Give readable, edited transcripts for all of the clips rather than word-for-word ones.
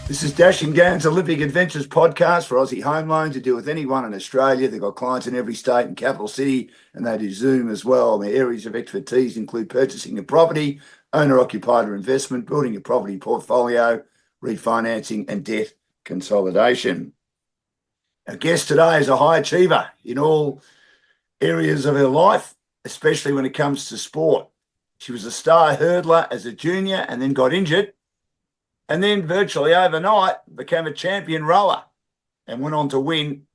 This is Dashing Gans Olympic Adventures podcast for Aussie home loans to deal with anyone in Australia. They've got clients in every state and capital city, and they do Zoom as well. Their areas of expertise include purchasing a property, owner-occupied or investment, building a property portfolio, refinancing and debt consolidation. Our guest today is a high achiever in all areas of her life, especially when it comes to sport. She was a star hurdler as a junior and then got injured, and then virtually overnight became a champion rower and went on to win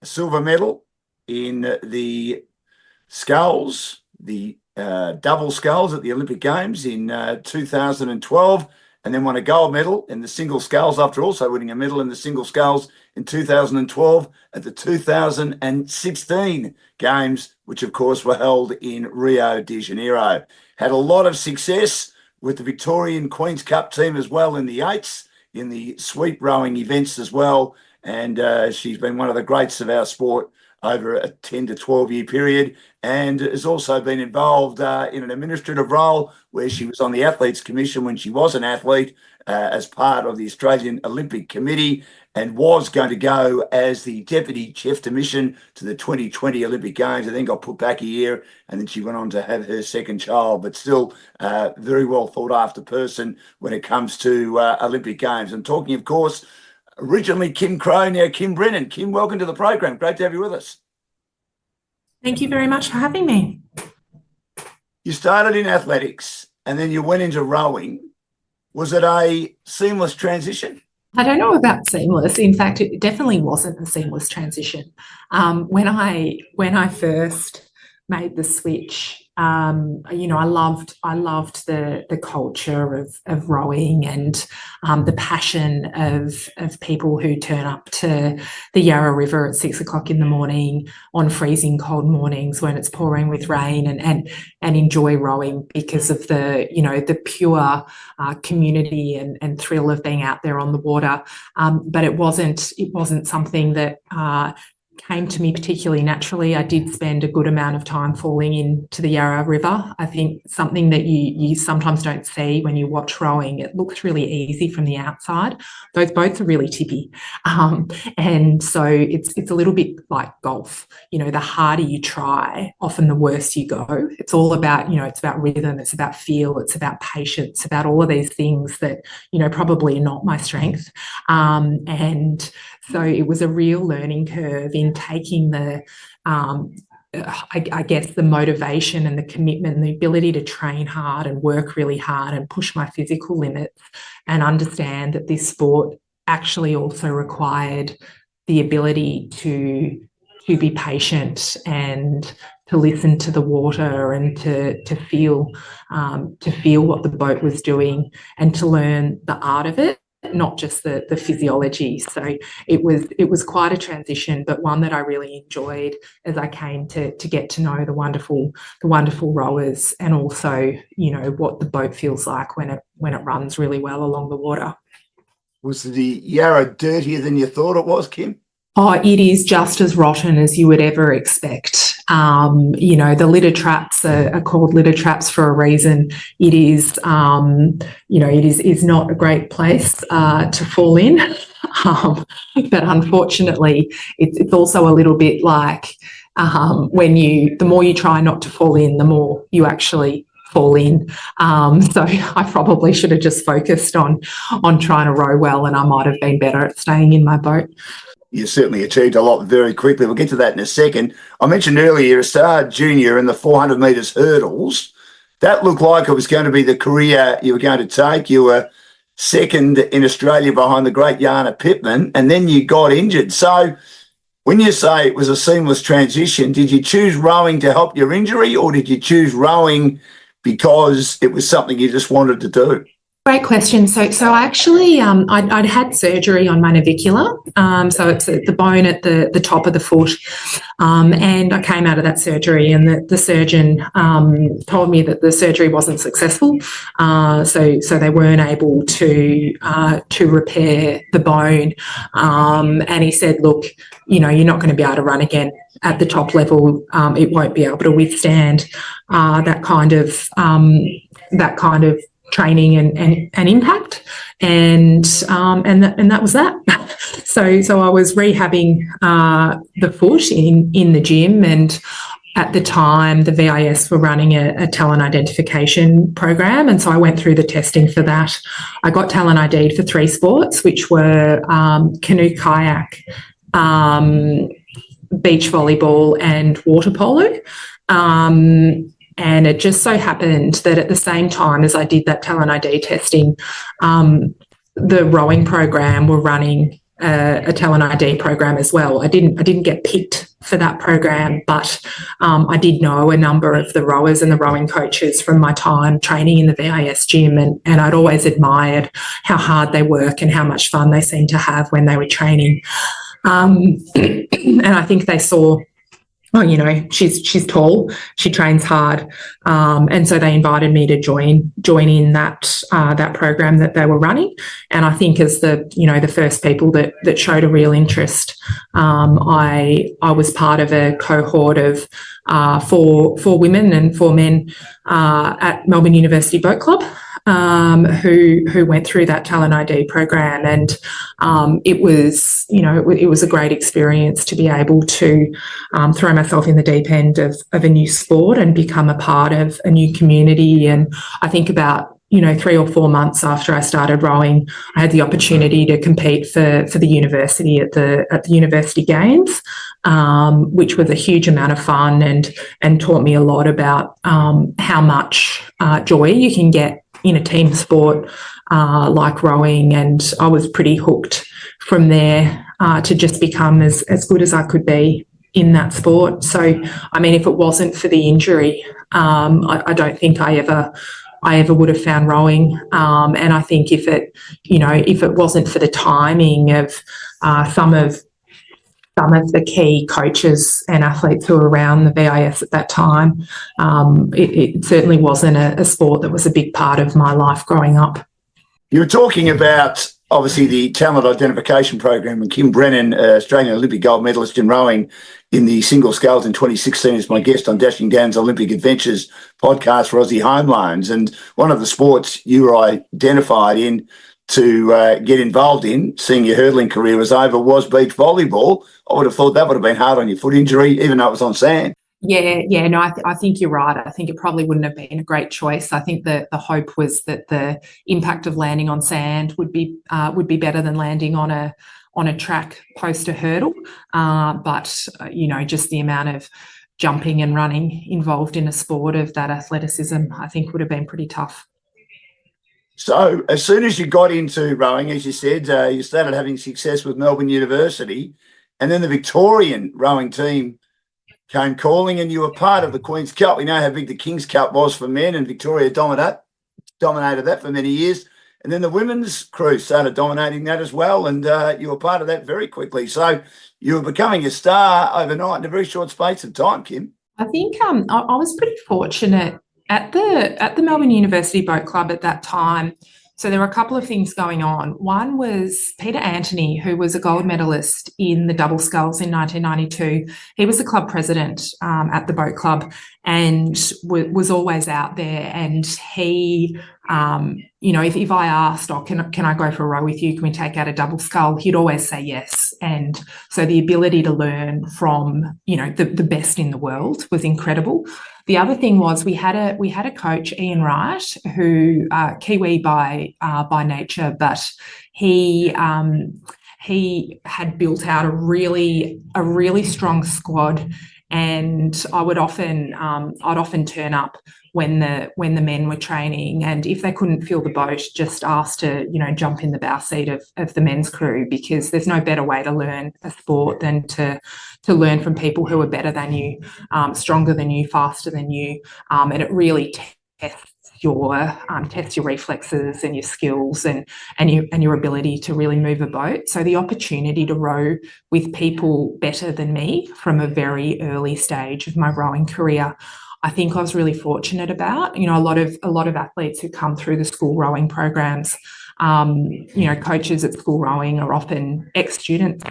a silver medal in the sculls, the double sculls at the Olympic Games in 2012, and then won a gold medal in the single sculls after also winning a medal in the single sculls in 2012 at the 2016 Games, which of course were held in Rio de Janeiro. Had a lot of success with the Victorian Queen's Cup team as well in the eights, in the sweep rowing events as well. And she's been one of the greats of our sport over a 10 to 12 year period, and has also been involved in an administrative role where she was on the Athletes Commission when she was an athlete as part of the Australian Olympic Committee, and was going to go as the Deputy Chef de Mission to the 2020 Olympic Games, and then got put back a year, and then she went on to have her second child, but still very well thought after person when it comes to Olympic Games. I'm talking, of course, originally Kim Crow, now Kim Brennan. Kim, welcome to the program. Great to have you with us. Thank you very much for having me. You started in athletics and then you went into rowing. Was it a seamless transition? I don't know about seamless. In fact, it definitely wasn't a seamless transition. When I first made the switch, I loved the culture of rowing and the passion of people who turn up to the Yarra River at 6 o'clock in the morning on freezing cold mornings when it's pouring with rain and enjoy rowing because of the pure community and thrill of being out there on the water. But it wasn't something that came to me particularly naturally. I did spend a good amount of time falling into the Yarra River. I think something that you sometimes don't see when you watch rowing, it looks really easy from the outside. Those boats are really tippy. And so it's a little bit like golf. The harder you try, often the worse you go. It's all about, it's about rhythm, it's about feel, it's about patience, about all of these things that, probably are not my strength. And so it was a real learning curve in taking the, I guess, the motivation and the commitment and the ability to train hard and work really hard and push my physical limits, and understand that this sport actually also required the ability to be patient and to listen to the water and to feel what the boat was doing and to learn the art of it, not just the physiology. So it was quite a transition, but one that I really enjoyed as I came to get to know the wonderful rowers, and also what the boat feels like when it runs really well along the water. Was the Yarra dirtier than you thought it was, Kim? Oh, it is just as rotten as you would ever expect. The litter traps are called litter traps for a reason. It is, it is not a great place to fall in. But unfortunately, it's also a little bit like the more you try not to fall in, the more you actually fall in. So I probably should have just focused on trying to row well, and I might have been better at staying in my boat. You certainly achieved a lot very quickly. We'll get to that in a second. I mentioned earlier you're a star junior in the 400 metres hurdles. That looked like it was going to be the career you were going to take. You were second in Australia behind the great Jana Pittman, and then you got injured. So when you say it was a seamless transition, did you choose rowing to help your injury, or did you choose rowing because it was something you just wanted to do? Great question. So I actually, I'd had surgery on my navicular. So it's the bone at the top of the foot. And I came out of that surgery, and the surgeon told me that the surgery wasn't successful. So they weren't able to repair the bone. And he said, look, you're not going to be able to run again at the top level. It won't be able to withstand that kind of training and impact, and that was that. So I was rehabbing the foot in the gym, and at the time the VIS were running a talent identification program, and so I went through the testing for that. I got talent ID'd for 3 sports, which were canoe kayak, beach volleyball and water polo. And it just so happened that at the same time as I did that talent ID testing, the rowing program were running a talent ID program as well. I didn't get picked for that program, but I did know a number of the rowers and the rowing coaches from my time training in the VIS gym, and I'd always admired how hard they work and how much fun they seemed to have when they were training. And I think they saw, oh, you know, she's tall, she trains hard, and so they invited me to join in that program that they were running. And I think as the first people that showed a real interest, I was part of a cohort of 4 women and 4 men at Melbourne University Boat Club, who went through that talent ID program, and it was a great experience to be able to throw myself in the deep end of a new sport and become a part of a new community. And I think about 3 or 4 months after I started rowing, I had the opportunity to compete for the university at the University Games, which was a huge amount of fun and taught me a lot about how much joy you can get in a team sport like rowing. And I was pretty hooked from there to just become as good as I could be in that sport. So, I mean, if it wasn't for the injury, I don't think I ever would have found rowing. And I think if it wasn't for the timing of some of the key coaches and athletes who were around the VIS at that time, it certainly wasn't a sport that was a big part of my life growing up. You were talking about, obviously, the talent identification program, and Kim Brennan, Australian Olympic gold medalist in rowing in the Single Sculls in 2016, is my guest on Dashing Down's Olympic Adventures podcast for Aussie Home Loans. And one of the sports you were identified in to get involved in, seeing your hurdling career was over, was beach volleyball. I would have thought that would have been hard on your foot injury, even though it was on sand. Yeah, no, I think you're right. I think it probably wouldn't have been a great choice. I think that the hope was that the impact of landing on sand would be better than landing on a track post a hurdle. But just the amount of jumping and running involved in a sport of that athleticism, I think would have been pretty tough. So as soon as you got into rowing, as you said, you started having success with Melbourne University, and then the Victorian rowing team came calling, and you were part of the Queen's Cup. We know how big the King's Cup was for men, and Victoria dominated that for many years. And then the women's crew started dominating that as well, and you were part of that very quickly. So you were becoming a star overnight in a very short space of time, Kim. I think I was pretty fortunate at the Melbourne University Boat Club at that time. So there were a couple of things going on. One was Peter Anthony, who was a gold medalist in the Double Sculls in 1992. He was the club president at the boat club and was always out there. And he, if I asked, can I go for a row with you? Can we take out a double scull? He'd always say yes. And so the ability to learn from, the best in the world was incredible. The other thing was we had a coach, Ian Wright, who Kiwi by nature, but he had built out a really strong squad, and I'd often turn up when the men were training, and if they couldn't fill the boat, just ask to jump in the bow seat of the men's crew, because there's no better way to learn a sport than to learn from people who are better than you, stronger than you, faster than you, and it really tests your reflexes and your skills and your ability to really move a boat. So the opportunity to row with people better than me from a very early stage of my rowing career, I think I was really fortunate about. A lot of athletes who come through the school rowing programs Coaches at school rowing are often ex-students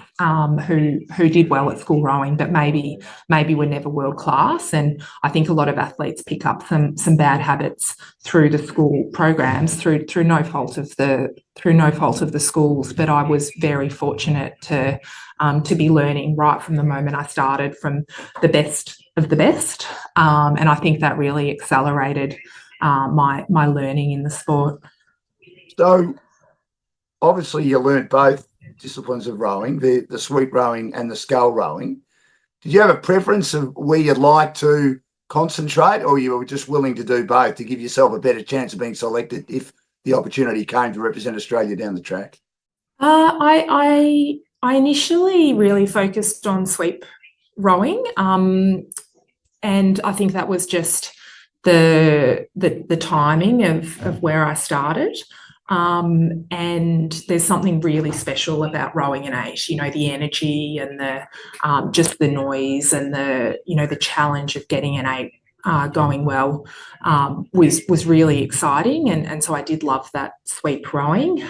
who did well at school rowing, but maybe were never world class. And I think a lot of athletes pick up some bad habits through the school programs through no fault of the schools. But I was very fortunate to be learning right from the moment I started from the best of the best, and I think that really accelerated my learning in the sport. So obviously you learned both disciplines of rowing, the sweep rowing and the scull rowing. Did you have a preference of where you'd like to concentrate, or you were just willing to do both to give yourself a better chance of being selected if the opportunity came to represent Australia down the track? I initially really focused on sweep rowing, and I think that was just the timing of where I started. And there's something really special about rowing an 8, the energy and the just the noise and the challenge of getting an 8 going well was really exciting. And so I did love that sweep rowing.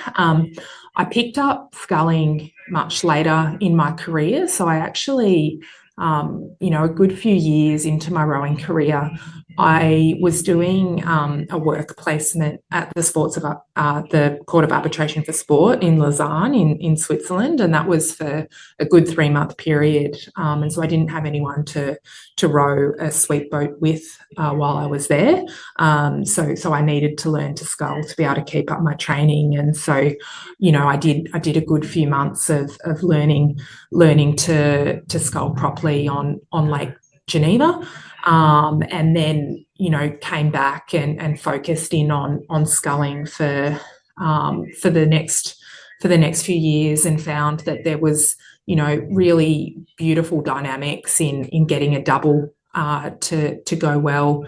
I picked up sculling much later in my career. So I actually, a good few years into my rowing career, I was doing a work placement at the Court of Arbitration for Sport in Lausanne in Switzerland, and that was for a good 3-month period. And so I didn't have anyone to row a sweep boat with while I was there. So I needed to learn to scull to be able to keep up my training. And so, I did a good few months of learning to scull properly on Lake Geneva. And then, came back and focused in on sculling for the next few years, and found that there was, really beautiful dynamics in getting a double to go well,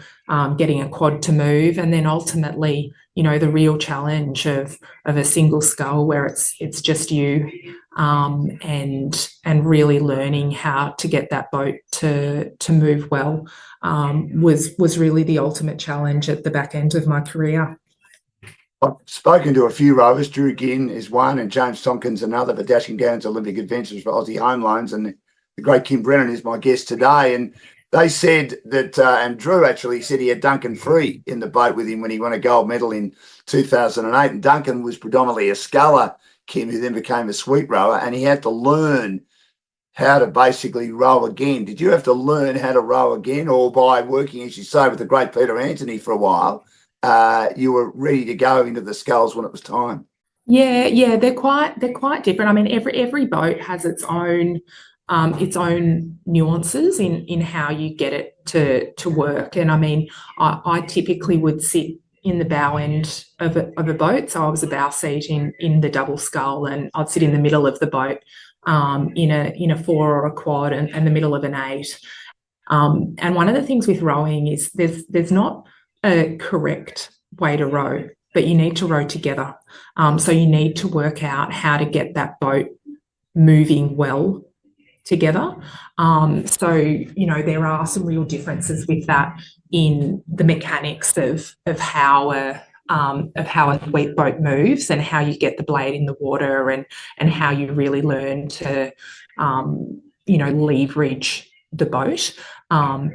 getting a quad to move, and then ultimately, the real challenge of a single scull where it's just you, and really learning how to get that boat to move well was really the ultimate challenge at the back end of my career. I've spoken to a few rowers. Drew Ginn is one, and James Tompkins another, for Dashing Gowns Olympic Adventures for Aussie Home Loans, and the great Kim Brennan is my guest today. And they said that, and Drew actually said he had Duncan Free in the boat with him when he won a gold medal in 2008. And Duncan was predominantly a sculler, Kim, who then became a sweep rower, and he had to learn how to basically row again. Did you have to learn how to row again, or by working, as you say, with the great Peter Anthony for a while, you were ready to go into the sculls when it was time? Yeah, they're quite different. I mean, every boat has its own nuances in how you get it to work. And I mean, I typically would sit in the bow end of a boat. So I was a bow seat in the double scull, and I'd sit in the middle of the boat in a 4 or a quad, and the middle of an 8. And one of the things with rowing is there's not a correct way to row, but you need to row together. So you need to work out how to get that boat moving well together. So, there are some real differences with that in the mechanics of how a sweep boat moves, and how you get the blade in the water, and how you really learn to, leverage the boat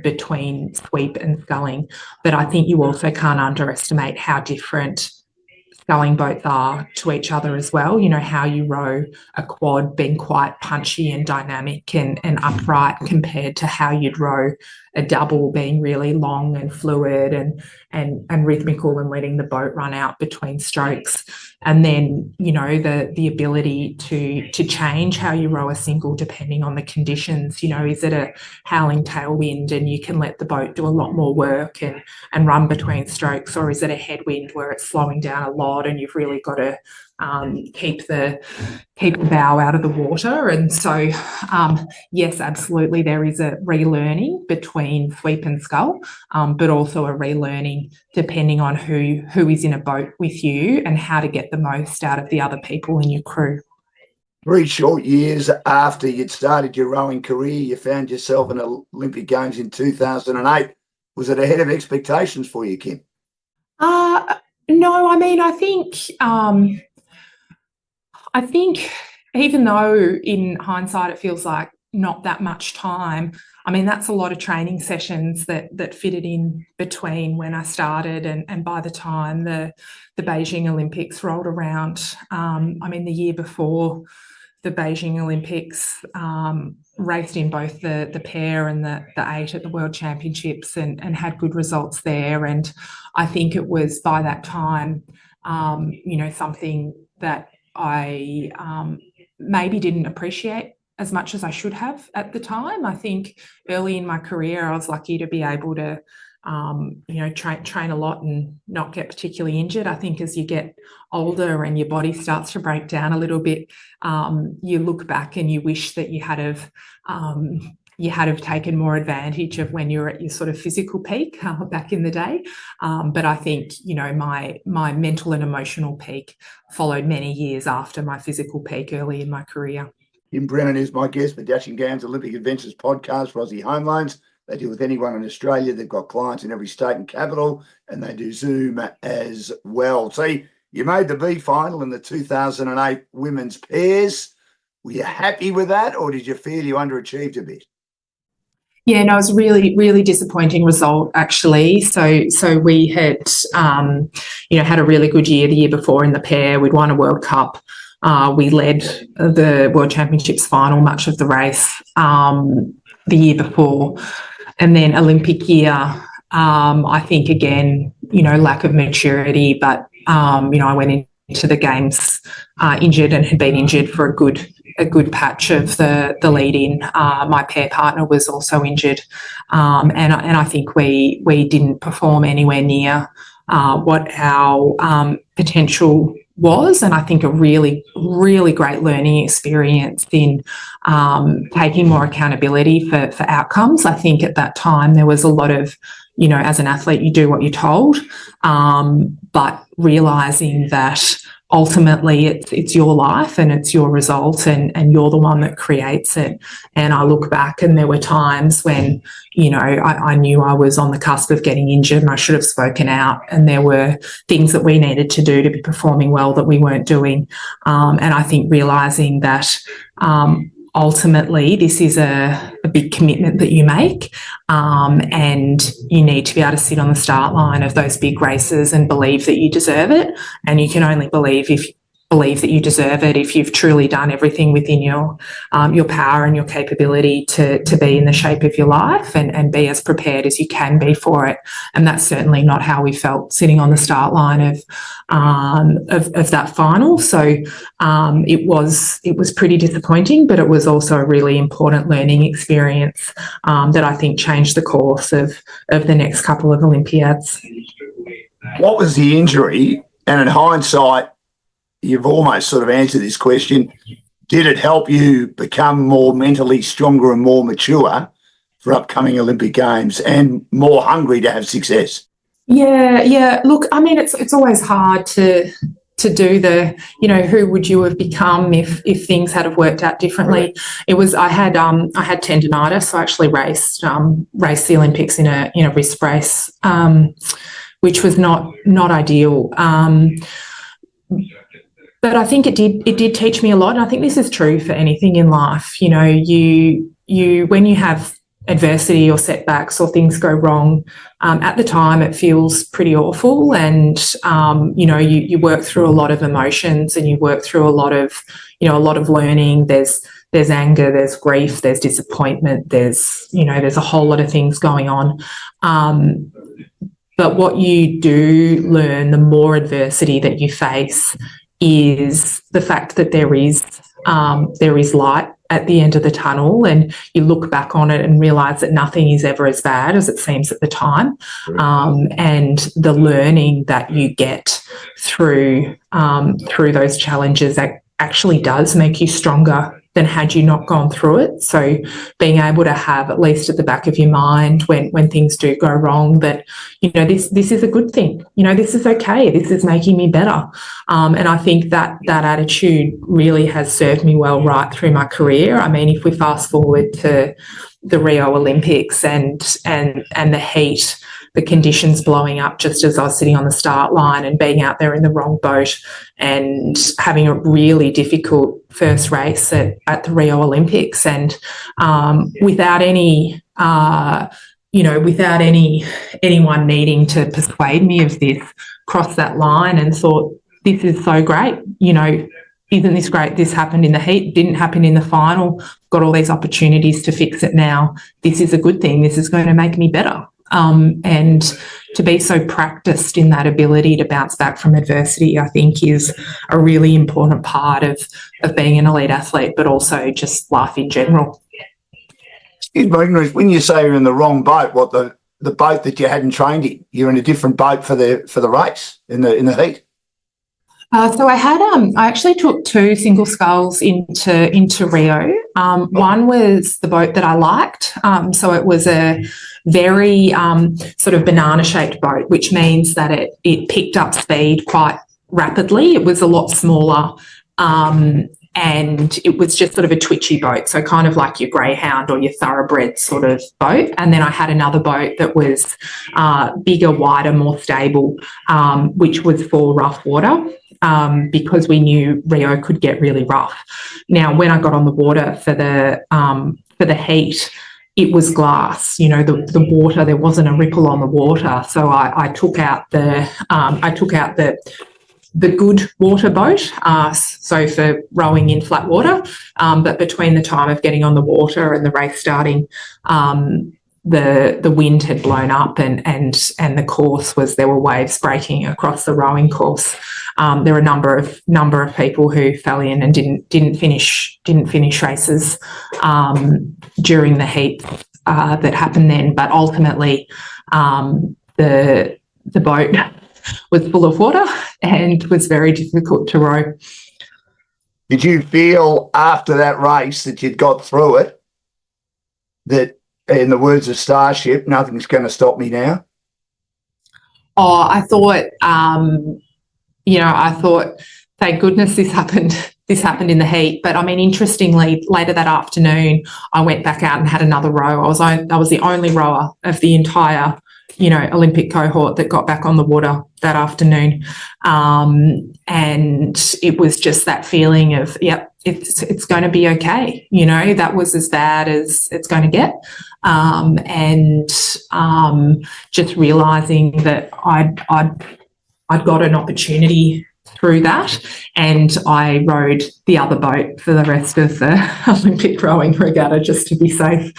between sweep and sculling. But I think you also can't underestimate how different sculling boats are to each other as well. How you row a quad being quite punchy and dynamic and upright, compared to how you'd row a double being really long and fluid and rhythmical, and letting the boat run out between strokes. And then, the ability to change how you row a single depending on the conditions. Is it a howling tailwind and you can let the boat do a lot more work and run between strokes, or is it a headwind where it's slowing down a lot and you've really got to keep the bow out of the water? And so, yes, absolutely, there is a relearning between sweep and scull, but also a relearning depending on who is in a boat with you, and how to get the most out of the other people in your crew. 3 short years after you'd started your rowing career, you found yourself in the Olympic Games in 2008. Was it ahead of expectations for you, Kim? No, I mean, I think I think even though in hindsight it feels like not that much time, I mean, that's a lot of training sessions that fitted in between when I started and by the time the Beijing Olympics rolled around. I mean, the year before the Beijing Olympics, raced in both the pair and the 8 at the World Championships and had good results there. And I think it was by that time, something that I maybe didn't appreciate as much as I should have at the time. I think early in my career, I was lucky to be able to, train a lot and not get particularly injured. I think as you get older and your body starts to break down a little bit, you look back and you wish that you had have taken more advantage of when you're at your sort of physical peak back in the day. But I think, my mental and emotional peak followed many years after my physical peak early in my career. Kim Brennan is my guest for Dashing Gams Olympic Adventures podcast for Aussie Home Loans. They deal with anyone in Australia. They've got clients in every state and capital, and they do Zoom as well. See, you made the B final in the 2008 women's pairs. Were you happy with that, or did you feel you underachieved a bit? Yeah, no, it was a really, really disappointing result, actually. So we had, had a really good year the year before in the pair. We'd won a World Cup. We led the World Championships final much of the race the year before. And then Olympic year, I think, again, lack of maturity. But, I went into the Games injured and had been injured for a good patch of the lead in. My pair partner was also injured. And I think we didn't perform anywhere near what our potential was, and I think a really, really great learning experience in taking more accountability for outcomes. I think at that time there was a lot of, as an athlete, you do what you're told, but realising that ultimately it's your life and it's your result and you're the one that creates it. And I look back and there were times when, I knew I was on the cusp of getting injured and I should have spoken out, and there were things that we needed to do to be performing well that we weren't doing. And I think realising that ultimately this is a big commitment that you make, and you need to be able to sit on the start line of those big races and believe that you deserve it. And you can only believe that you deserve it if you've truly done everything within your power and your capability to be in the shape of your life and be as prepared as you can be for it. And that's certainly not how we felt sitting on the start line of that final. So it was pretty disappointing, but it was also a really important learning experience that I think changed the course of the next couple of Olympiads. What was the injury? And in hindsight, you've almost sort of answered this question. Did it help you become more mentally stronger and more mature for upcoming Olympic Games and more hungry to have success? Yeah. Look, I mean, it's always hard to do the, who would you have become if things had have worked out differently. It was I had tendinitis, so I actually raced the Olympics in a wrist brace, which was not ideal. But I think it did teach me a lot. And I think this is true for anything in life. You when you have adversity or setbacks or things go wrong, at the time it feels pretty awful, and you work through a lot of emotions and you work through a lot of learning. There's anger, there's grief, there's disappointment, there's a whole lot of things going on. But what you do learn, the more adversity that you face, is the fact that there is light at the end of the tunnel, and you look back on it and realise that nothing is ever as bad as it seems at the time. And the learning that you get through those challenges that actually does make you stronger than had you not gone through it. So being able to have, at least at the back of your mind, when things do go wrong, that, this is a good thing. This is okay. This is making me better. And I think that attitude really has served me well right through my career. I mean, if we fast forward to the Rio Olympics and the heat the conditions blowing up just as I was sitting on the start line and being out there in the wrong boat and having a really difficult first race at the Rio Olympics, and without anyone needing to persuade me of this, crossed that line and thought, this is so great, isn't this great? This happened in the heat, didn't happen in the final, got all these opportunities to fix it now. This is a good thing. This is going to make me better. And to be so practiced in that ability to bounce back from adversity, I think, is a really important part of being an elite athlete, but also just life in general. When you say you're in the wrong boat, what, the boat that you hadn't trained in, you're in a different boat for the race in the heat? So I actually took 2 single sculls into Rio. One was the boat that I liked. So it was a very sort of banana-shaped boat, which means that it picked up speed quite rapidly. It was a lot smaller, and it was just sort of a twitchy boat, so kind of like your greyhound or your thoroughbred sort of boat. And then I had another boat that was bigger, wider, more stable, which was for rough water. Because we knew Rio could get really rough. Now, when I got on the water for the heat, it was glass. The water, there wasn't a ripple on the water. So I took out the good water boat, so for rowing in flat water. But between the time of getting on the water and the race starting, the wind had blown up and the course there were waves breaking across the rowing course. There were a number of people who fell in and didn't finish races during the heat that happened then. But ultimately, the boat was full of water and was very difficult to row. Did you feel after that race that you'd got through it, that, in the words of Starship, nothing's going to stop me now? Oh, I thought, thank goodness this happened in the heat. But I mean, interestingly, later that afternoon, I went back out and had another row. I was the only rower of the entire, Olympic cohort that got back on the water that afternoon. And it was just that feeling of, yep, it's going to be okay. That was as bad as it's going to get. And just realising that I'd got an opportunity through that, and I rowed the other boat for the rest of the Olympic rowing regatta just to be safe.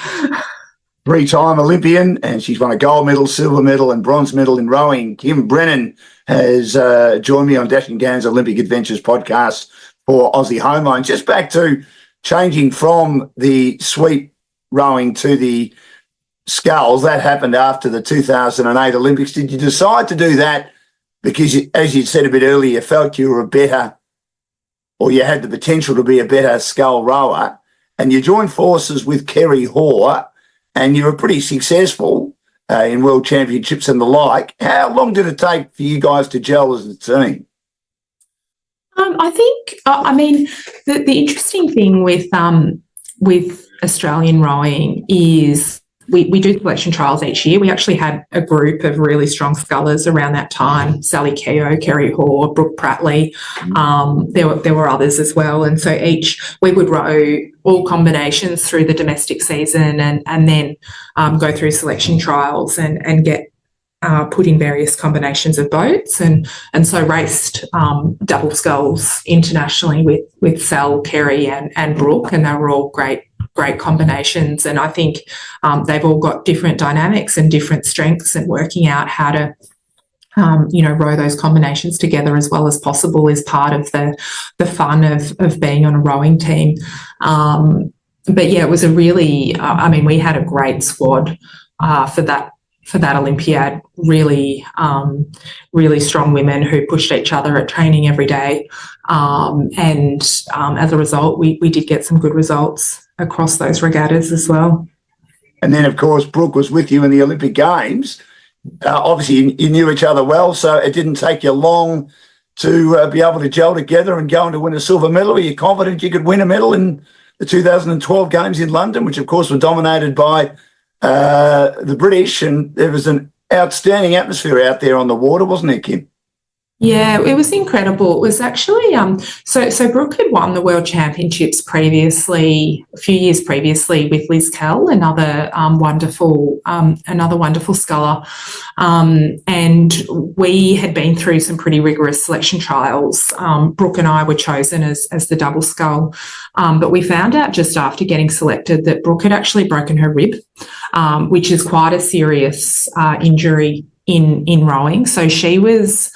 3-time Olympian, and she's won a gold medal, silver medal and bronze medal in rowing. Kim Brennan has joined me on Dashing Gans Olympic Adventures podcast for Aussie Homeline. Just back to changing from the sweep rowing to the sculls, that happened after the 2008 Olympics. Did you decide to do that because, as you said a bit earlier, you felt you were a better, or you had the potential to be a better scull rower, and you joined forces with Kerry Hoare, and you were pretty successful in world championships and the like? How long did it take for you guys to gel as a team? I think, the interesting thing with Australian rowing is we do selection trials each year. We actually had a group of really strong scullers around that time: Sally Keogh, Kerry Hoare, Brooke Prattley. There were others as well. And so we would row all combinations through the domestic season and then go through selection trials and get put in various combinations of boats, and so raced double sculls internationally with Sal, Kerry and Brooke, and they were all great combinations. And I think they've all got different dynamics and different strengths, and working out how to row those combinations together as well as possible is part of the fun of being on a rowing team. But yeah, it was a really, we had a great squad for that Olympiad. Really strong women who pushed each other at training every day. And as a result, we did get some good results across those regattas as well. And then, of course, Brooke was with you in the Olympic Games. Obviously, you knew each other well, so it didn't take you long to be able to gel together and go on to win a silver medal. Were you confident you could win a medal in the 2012 Games in London, which, of course, were dominated by the British, and there was an outstanding atmosphere out there on the water, wasn't it, Kim? Yeah, it was incredible. It was actually so Brooke had won the World Championships previously, a few years previously, with Liz Kell, another wonderful sculler, and we had been through some pretty rigorous selection trials. Brooke and I were chosen as the double scull, but we found out just after getting selected that Brooke had actually broken her rib, which is quite a serious injury in rowing. So she was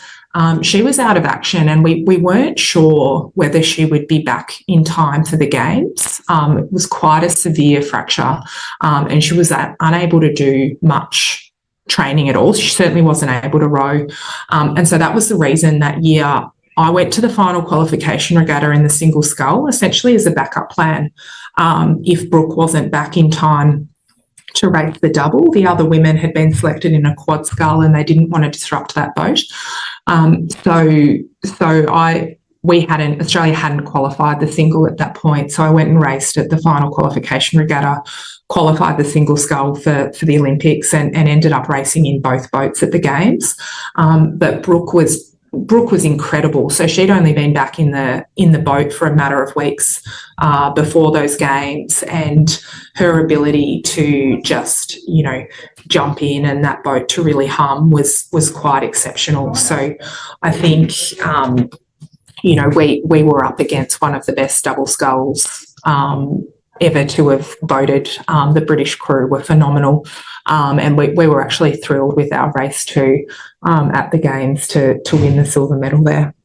out of action, and we weren't sure whether she would be back in time for the games. It was quite a severe fracture, and she was unable to do much training at all. She certainly wasn't able to row. And so that was the reason that year I went to the final qualification regatta in the single scull, essentially as a backup plan. If Brooke wasn't back in time to race the double, the other women had been selected in a quad scull and they didn't want to disrupt that boat. Australia hadn't qualified the single at that point. So I went and raced at the final qualification regatta, qualified the single scull for the Olympics, and ended up racing in both boats at the games. But Brooke was incredible. So she'd only been back in the boat for a matter of weeks before those games, and her ability to just, jump in and that boat to really hum was quite exceptional. So I think, we were up against one of the best double sculls ever to have boated. The British crew were phenomenal, and we were actually thrilled with our race too at the games to win the silver medal there.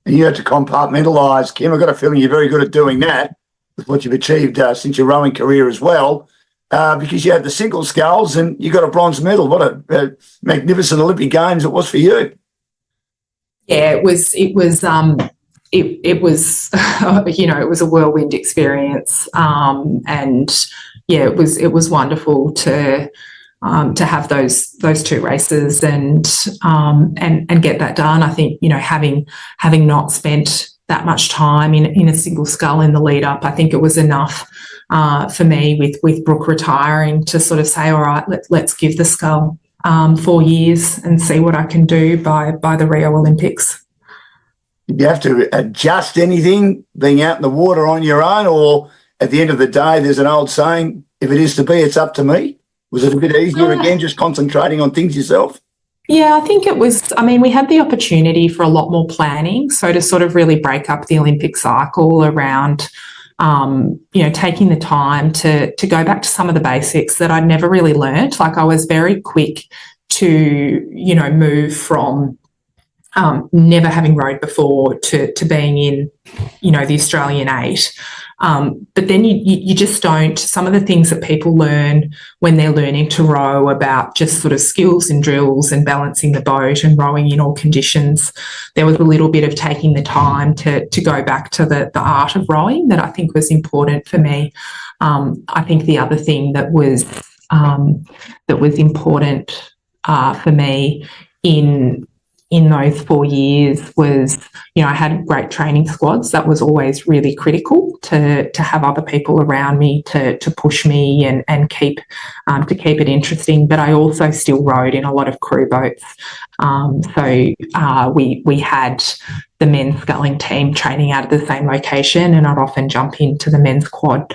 And you had to compartmentalise, Kim. I've got a feeling you're very good at doing that with what you've achieved since your rowing career as well, because you had the single sculls and you got a bronze medal. What a magnificent Olympic Games it was for you. Yeah, it was it was a whirlwind experience, and yeah, it was wonderful to have those two races and get that done. I think, having not spent that much time in a single scull in the lead up, I think it was enough for me with Brooke retiring to sort of say, all right, let's give the scull 4 years and see what I can do by the Rio Olympics. Did you have to adjust anything being out in the water on your own, or at the end of the day, there's an old saying, if it is to be, it's up to me? Was it a bit easier again, just concentrating on things yourself? Yeah, I think it was. We had the opportunity for a lot more planning. So to sort of really break up the Olympic cycle around, taking the time to go back to some of the basics that I'd never really learnt. Like, I was very quick to, move from never having rowed before to being in, the Australian 8. But then you just don't, some of the things that people learn when they're learning to row about just sort of skills and drills and balancing the boat and rowing in all conditions, there was a little bit of taking the time to go back to the art of rowing that I think was important for me. I think the other thing that was important for me in those 4 years was, I had great training squads. That was always really critical to have other people around me to push me and keep it interesting. But I also still rowed in a lot of crew boats. So we had the men's sculling team training out of the same location, and I'd often jump into the men's quad,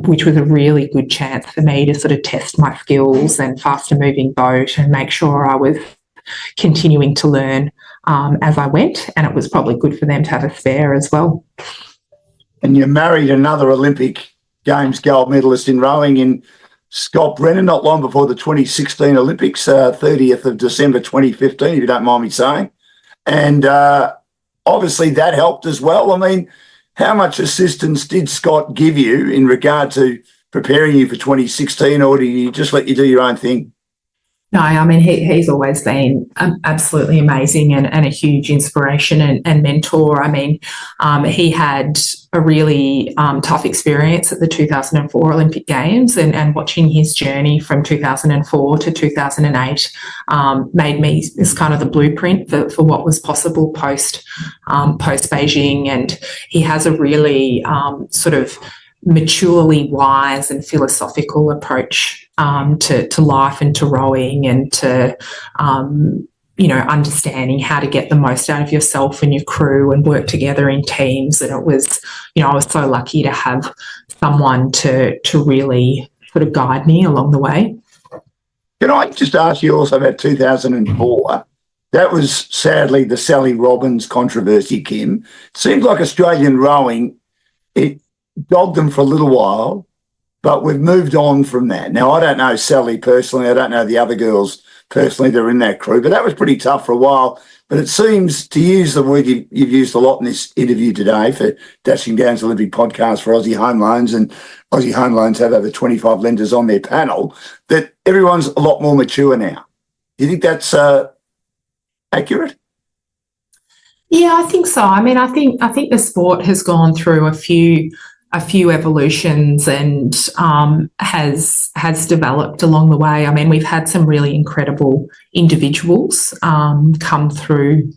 which was a really good chance for me to sort of test my skills and faster moving boat and make sure I was continuing to learn as I went, and it was probably good for them to have a spare as well. And you married another Olympic Games gold medalist in rowing in Scott Brennan not long before the 2016 Olympics, 30th of December 2015, if you don't mind me saying. And obviously that helped as well. How much assistance did Scott give you in regard to preparing you for 2016, or did he just let you do your own thing? No, he's always been absolutely amazing and a huge inspiration and mentor. He had a really tough experience at the 2004 Olympic Games, and watching his journey from 2004 to 2008 made me this kind of the blueprint for what was possible post Beijing. And he has a really sort of maturely wise and philosophical approach to life and to rowing and to understanding how to get the most out of yourself and your crew and work together in teams. And it was, I was so lucky to have someone to really sort of guide me along the way. Can I just ask you also about 2004? That was sadly the Sally Robbins controversy, Kim. It seems like Australian rowing, it dogged them for a little while, but we've moved on from that. Now, I don't know Sally personally. I don't know the other girls personally that are in that crew, but that was pretty tough for a while. But it seems, to use the word you've used a lot in this interview today for Dashing Down's Olympic podcast for Aussie Home Loans, and Aussie Home Loans have over 25 lenders on their panel, that everyone's a lot more mature now. Do you think that's accurate? Yeah, I think so. I mean, I think the sport has gone through a few evolutions and has developed along the way. I mean, we've had some really incredible individuals come through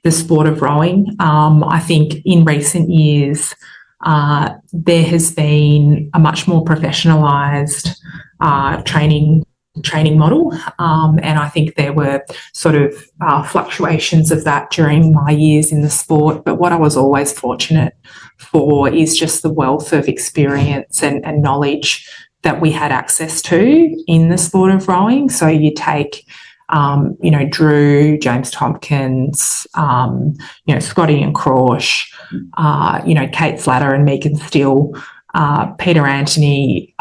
the sport of rowing. I think in recent years there has been a much more professionalised training model, and I think there were sort of fluctuations of that during my years in the sport. But what I was always fortunate for is just the wealth of experience and knowledge that we had access to in the sport of rowing. So you take Drew, James Tompkins, Scotty and Crouch, Kate Slatter and Megan Steele, Peter Anthony,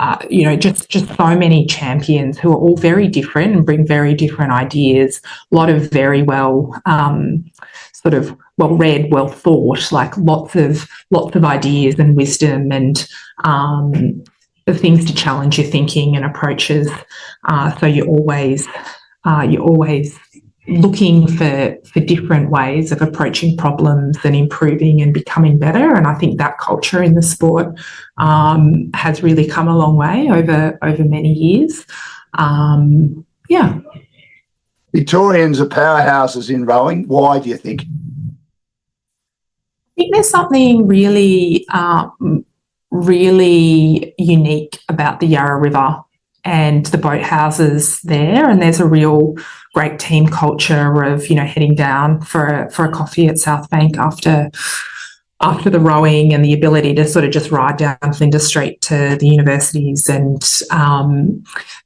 just so many champions who are all very different and bring very different ideas. A lot of very well read, well thought, like lots of ideas and wisdom and the things to challenge your thinking and approaches. So you're always looking for different ways of approaching problems and improving and becoming better. And I think that culture in the sport has really come a long way over many years. Victorians are powerhouses in rowing. Why do you think? I think there's something really, really unique about the Yarra River and the boathouses there, and there's a real great team culture of heading down for a coffee at South Bank after the rowing, and the ability to sort of just ride down Flinders Street to the universities, and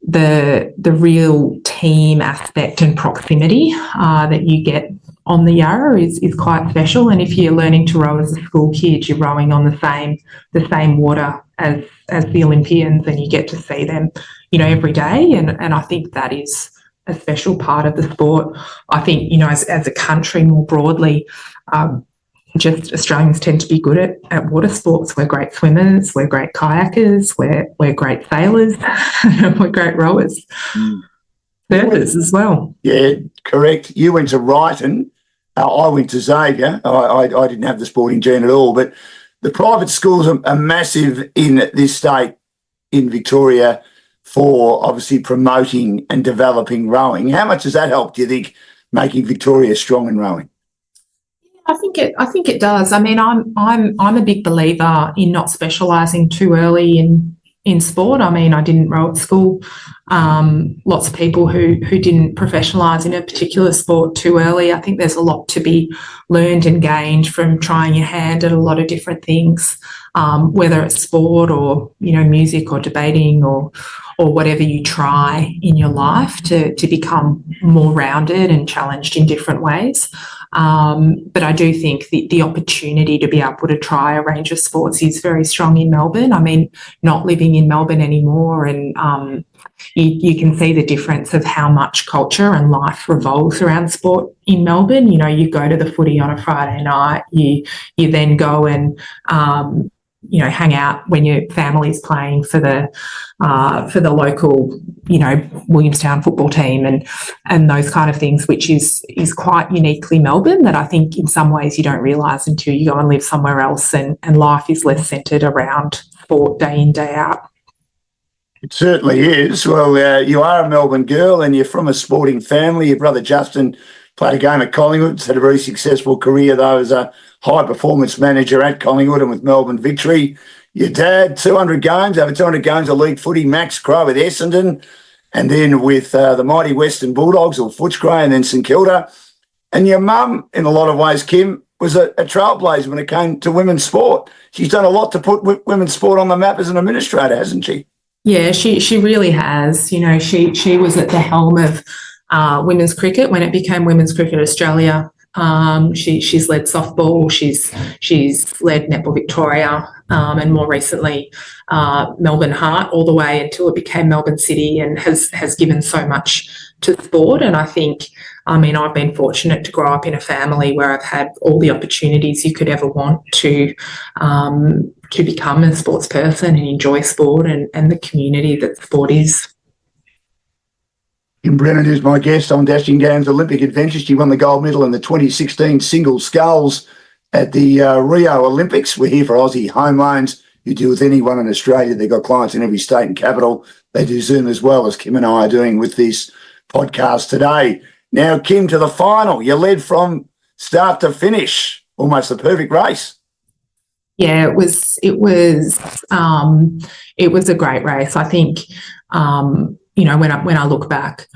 the real team aspect and proximity that you get on the Yarra is quite special. And if you're learning to row as a school kid, you're rowing on the same water as the Olympians, and you get to see them every day, and I think that is a special part of the sport. I think as a country more broadly, just Australians tend to be good at water sports. We're great swimmers, we're great kayakers, we're great sailors, we're great rowers, surfers as well. Yeah, correct. You went to Wrighton. I went to Xavier. I didn't have the sporting gene at all, but the private schools are massive in this state, in Victoria, for obviously promoting and developing rowing. How much has that helped, do you think, making Victoria strong in rowing? I think it does. I mean, I'm a big believer in not specialising too early in sport. I mean, I didn't row at school. Lots of people who didn't professionalise in a particular sport too early. I think there's a lot to be learned and gained from trying your hand at a lot of different things, whether it's sport or music or debating or whatever you try in your life to become more rounded and challenged in different ways. But I do think the opportunity to be able to try a range of sports is very strong in Melbourne. I mean, not living in Melbourne anymore, and you can see the difference of how much culture and life revolves around sport in Melbourne. You go to the footy on a Friday night, you then go and hang out when your family's playing for the local, Williamstown football team and those kind of things, which is quite uniquely Melbourne, that I think in some ways you don't realise until you go and live somewhere else, and life is less centred around sport day in, day out. It certainly is. Well, you are a Melbourne girl and you're from a sporting family. Your brother Justin played a game at Collingwood. He's had a very successful career, though, as a high-performance manager at Collingwood and with Melbourne Victory. Your dad, 200 games, over 200 games of league footy, Max Crow with Essendon, and then with the mighty Western Bulldogs or Footscray, and then St Kilda. And your mum, in a lot of ways, Kim, was a trailblazer when it came to women's sport. She's done a lot to put women's sport on the map as an administrator, hasn't she? Yeah, she really has. You know, she was at the helm of women's cricket when it became Women's Cricket Australia. She's led softball, she's led Netball Victoria, and more recently Melbourne Heart, all the way until it became Melbourne City, and has given so much to sport. And I think, I mean, I've been fortunate to grow up in a family where I've had all the opportunities you could ever want to become a sports person and enjoy sport and the community that sport is. Kim Brennan is my guest on Dashing Dan's Olympic Adventures. She won the gold medal in the 2016 Single Sculls at the Rio Olympics. We're here for Aussie Home Loans. You deal with anyone in Australia. They've got clients in every state and capital. They do Zoom as well, as Kim and I are doing with this podcast today. Now, Kim, to the final. You led from start to finish, almost a perfect race. Yeah, it was a great race. I think, you know, when I look back,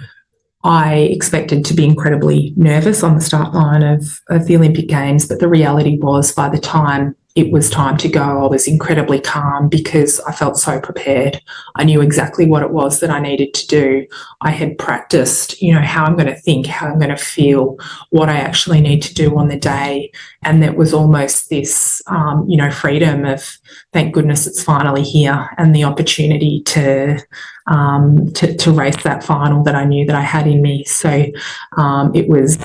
I expected to be incredibly nervous on the start line of the Olympic Games, but the reality was by the time it was time to go, I was incredibly calm because I felt so prepared. I knew exactly what it was that I needed to do. I had practiced, you know, how I'm going to think, how I'm going to feel, what I actually need to do on the day. And there was almost this, you know, freedom of, thank goodness it's finally here, and the opportunity to race that final that I knew that I had in me. So it was,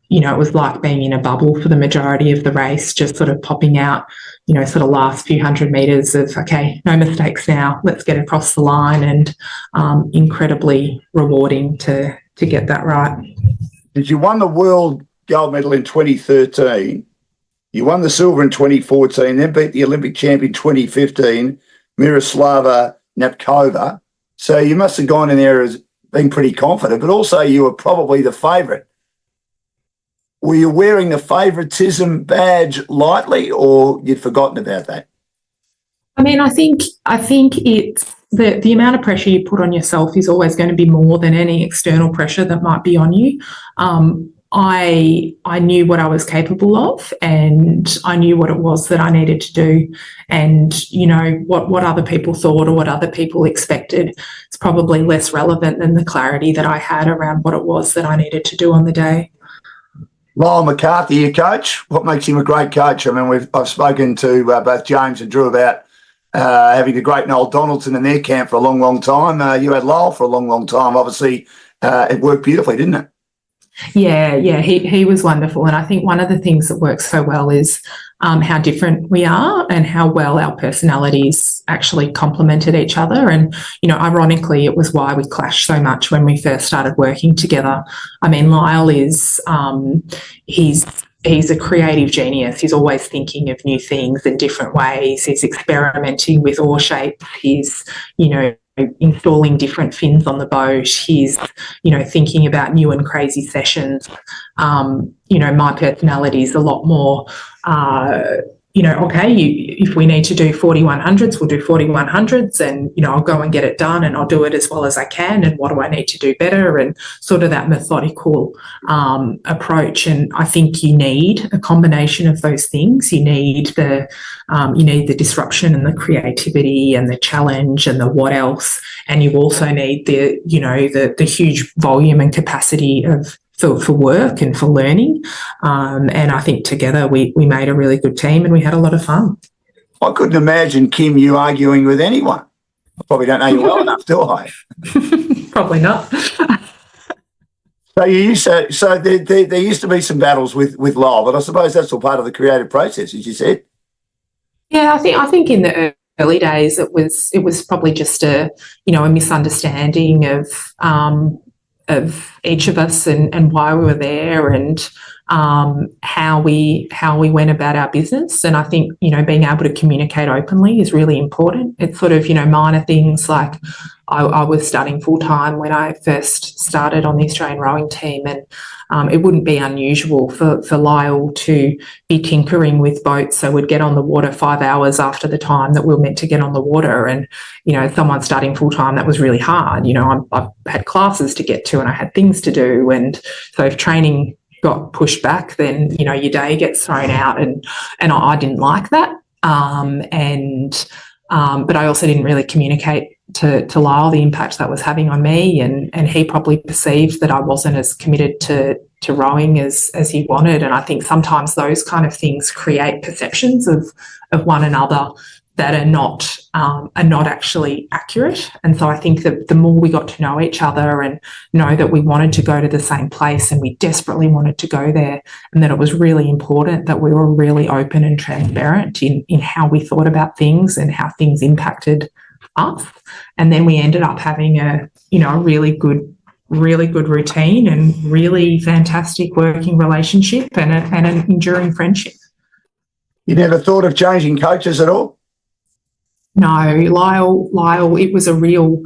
you know, it was like being in a bubble for the majority of the race, just sort of popping out, you know, sort of last few hundred metres of, okay, no mistakes now, let's get across the line, and incredibly rewarding to get that right. Did you won the world gold medal in 2013? You won the silver in 2014, then beat the Olympic champion 2015, Miroslava Napkova. So you must have gone in there as being pretty confident, but also you were probably the favourite. Were you wearing the favouritism badge lightly, or you'd forgotten about that? I mean, I think it's the amount of pressure you put on yourself is always going to be more than any external pressure that might be on you. I knew what I was capable of, and I knew what it was that I needed to do. And, you know, what other people thought or what other people expected is probably less relevant than the clarity that I had around what it was that I needed to do on the day. Lyle McCarthy, your coach, what makes him a great coach? I mean, I've spoken to both James and Drew about having the great Noel Donaldson in their camp for a long, long time. You had Lyle for a long, long time. Obviously, it worked beautifully, didn't it? Yeah, he was wonderful. And I think one of the things that works so well is how different we are and how well our personalities actually complemented each other. And, you know, ironically, it was why we clashed so much when we first started working together. I mean, Lyle is, he's a creative genius. He's always thinking of new things in different ways. He's experimenting with oar shapes. He's, you know, installing different fins on the boat. He's, you know, thinking about new and crazy sessions. You know, my personality is a lot more, you know, okay, if we need to do 4100s, we'll do 4100s, and, you know, I'll go and get it done and I'll do it as well as I can, and what do I need to do better, and sort of that methodical approach. And I think you need a combination of those things. You need the disruption and the creativity and the challenge and the what else, and you also need the, you know, the huge volume and capacity of for work and for learning. And I think together we made a really good team and we had a lot of fun. I couldn't imagine, Kim, you arguing with anyone. I probably don't know you well enough, do I? Probably not. So there used to be some battles with Lyle, but I suppose that's all part of the creative process, as you said. Yeah, I think in the early days it was probably just a misunderstanding of each of us and why we were there and how we went about our business. And I think, being able to communicate openly is really important. It's sort of, minor things like I was studying full-time when I first started on the Australian rowing team, and it wouldn't be unusual for Lyle to be tinkering with boats. So we'd get on the water 5 hours after the time that we were meant to get on the water. And, someone studying full-time, that was really hard. I had classes to get to and I had things to do. And so if training got pushed back, then, your day gets thrown out. And I didn't like that. But I also didn't really communicate to Lyle the impact that was having on me, and he probably perceived that I wasn't as committed to rowing as he wanted. And I think sometimes those kind of things create perceptions of one another that are not actually accurate. And so I think that the more we got to know each other and know that we wanted to go to the same place and we desperately wanted to go there, and that it was really important that we were really open and transparent in how we thought about things and how things impacted us. And then we ended up having a really good routine and really fantastic working relationship and an enduring friendship. You never thought of changing coaches at all? No, Lyle, it was a real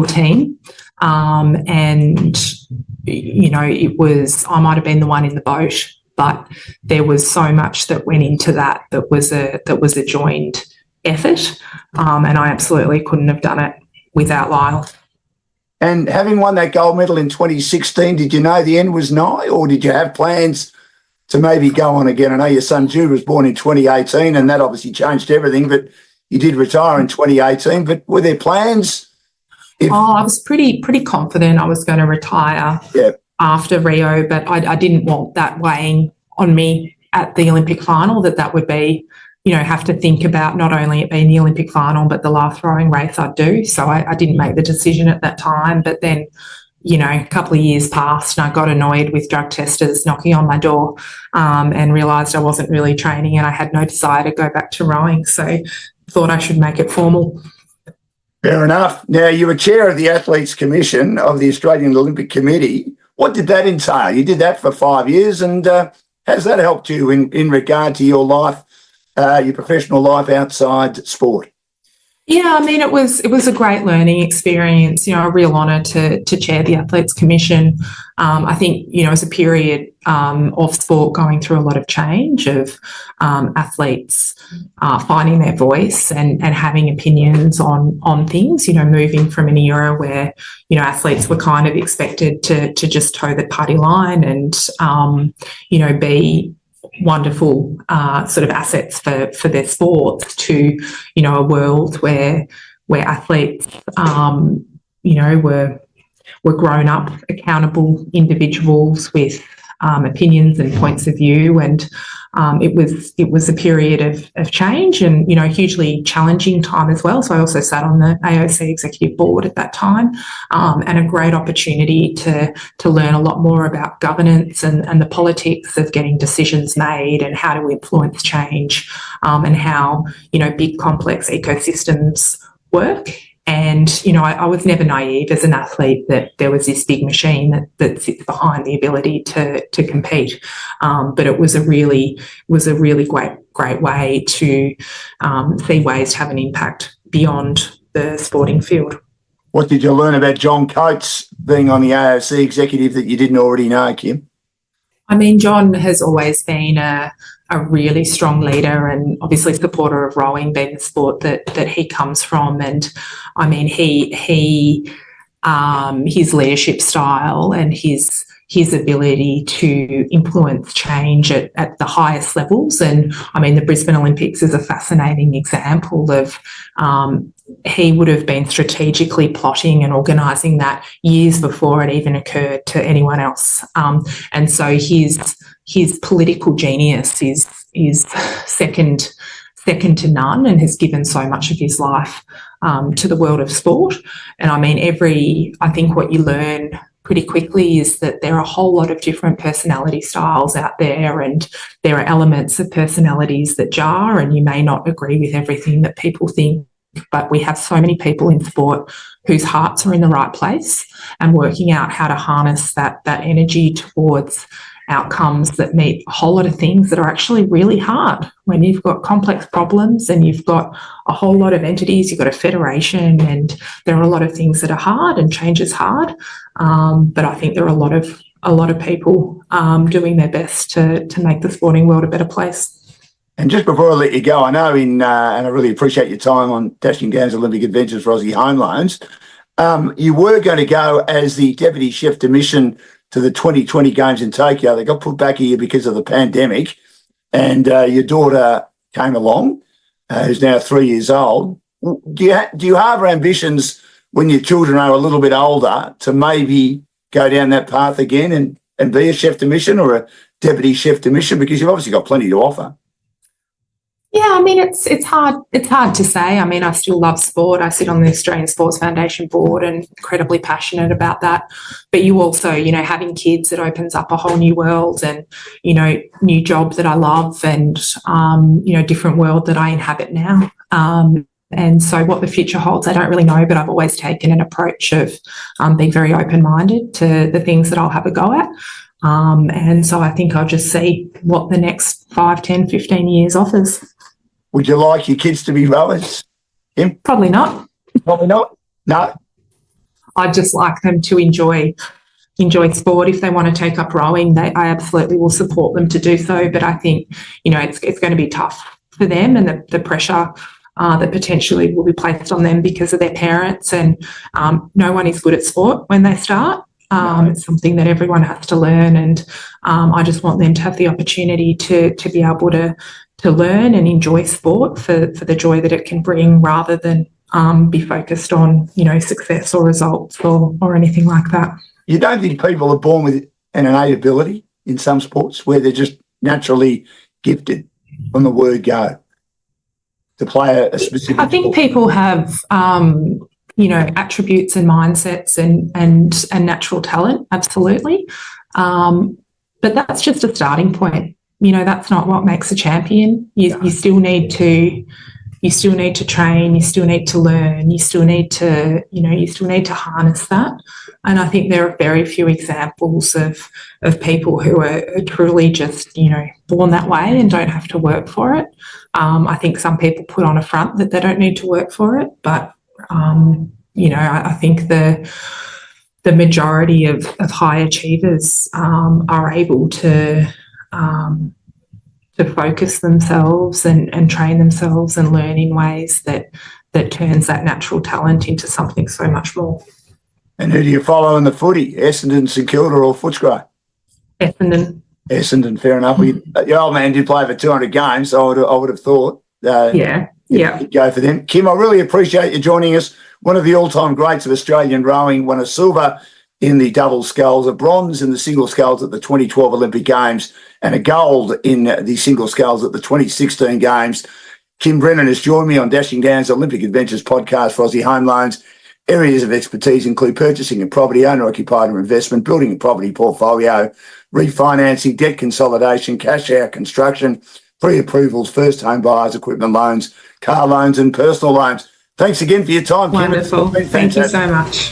team. And, I might have been the one in the boat, but there was so much that went into that was a joined effort. And I absolutely couldn't have done it without Lyle. And having won that gold medal in 2016, did you know the end was nigh, or did you have plans to maybe go on again? I know your son Jude was born in 2018 and that obviously changed everything, but you did retire in 2018, but were there plans? I was pretty confident I was going to retire after Rio, but I didn't want that weighing on me at the Olympic final, that would be, have to think about not only it being the Olympic final, but the last rowing race I'd do. So I didn't make the decision at that time. But then, a couple of years passed and I got annoyed with drug testers knocking on my door and realised I wasn't really training and I had no desire to go back to rowing. So thought I should make it formal. Fair enough. Now, you were chair of the Athletes Commission of the Australian Olympic Committee. What did that entail? You did that for 5 years, and has that helped you in regard to your life, your professional life outside sport? Yeah, I mean, it was a great learning experience, a real honour to chair the Athletes Commission. I think, it was a period of sport going through a lot of change, of athletes finding their voice and having opinions on things, moving from an era where, athletes were kind of expected to just toe the party line and, be wonderful sort of assets for their sports, to a world where athletes were grown up accountable individuals with opinions and points of view, and it was a period of change and hugely challenging time as well. So I also sat on the AOC executive board at that time, and a great opportunity to learn a lot more about governance and the politics of getting decisions made and how to influence change, and how big complex ecosystems work. And, I was never naive as an athlete that there was this big machine that sits behind the ability to compete. But it was a really great way to see ways to have an impact beyond the sporting field. What did you learn about John Coates being on the AOC executive that you didn't already know, Kim? I mean, John has always been a really strong leader and obviously supporter of rowing, being the sport that he comes from. And I mean, his leadership style and his ability to influence change at the highest levels. And I mean, the Brisbane Olympics is a fascinating example of he would have been strategically plotting and organising that years before it even occurred to anyone else. And so his political genius is second to none, and has given so much of his life to the world of sport. And I mean, I think what you learn pretty quickly is that there are a whole lot of different personality styles out there, and there are elements of personalities that jar, and you may not agree with everything that people think but we have so many people in sport whose hearts are in the right place, and working out how to harness that energy towards outcomes that meet a whole lot of things that are actually really hard. When you've got complex problems and you've got a whole lot of entities, you've got a federation, and there are a lot of things that are hard, and change is hard. But I think there are a lot of people doing their best to make the sporting world a better place. And just before I let you go, I know and I really appreciate your time on Dashing Gowns Olympic Adventures for Aussie Home Loans. You were going to go as the Deputy Chef de Mission to the 2020 Games in Tokyo. They got put back a year because of the pandemic, and your daughter came along, who's now 3 years old. Do you harbour ambitions when your children are a little bit older to maybe go down that path again and be a chef de mission or a deputy chef de mission, because you've obviously got plenty to offer? Yeah, I mean, it's hard to say. I mean, I still love sport. I sit on the Australian Sports Foundation board and incredibly passionate about that. But you also, having kids, it opens up a whole new world and, new job that I love and, different world that I inhabit now. And so what the future holds, I don't really know, but I've always taken an approach of being very open-minded to the things that I'll have a go at. And so I think I'll just see what the next 5, 10, 15 years offers. Would you like your kids to be rowers, Kim? Probably not. Probably not? No. I'd just like them to enjoy sport. If they want to take up rowing, I absolutely will support them to do so. But I think, it's going to be tough for them, and the pressure that potentially will be placed on them because of their parents. And no one is good at sport when they start. No. It's something that everyone has to learn, and I just want them to have the opportunity to be able to learn and enjoy sport for the joy that it can bring, rather than be focused on success or results or anything like that. You don't think people are born with an innate ability in some sports where they're just naturally gifted from the word go to play a specific I think sport? people have attributes and mindsets and natural talent, absolutely. But that's just a starting point. That's not what makes a champion. You still need to train, you still need to learn, you still need to harness that. And I think there are very few examples of people who are truly just, born that way and don't have to work for it. I think some people put on a front that they don't need to work for it, but I think the majority of high achievers are able to focus themselves and train themselves and learn in ways that turns that natural talent into something so much more. And who do you follow in the footy? Essendon, St Kilda or Footscray? Essendon, fair enough. Your old man did play for 200 games, so I would have thought. You'd go for them. Kim, I really appreciate you joining us. One of the all-time greats of Australian rowing, won a silver in the Double Sculls, a bronze in the Single Sculls at the 2012 Olympic Games, and a gold in the Single Sculls at the 2016 Games. Kim Brennan has joined me on Dashing Gowns Olympic Adventures podcast for Aussie Home Loans. Areas of expertise include purchasing a property, owner-occupied or investment, building a property portfolio, refinancing, debt consolidation, cash out construction, pre-approvals, first home buyers, equipment loans, car loans and personal loans. Thanks again for your time, Kim. Wonderful. Thank you so much.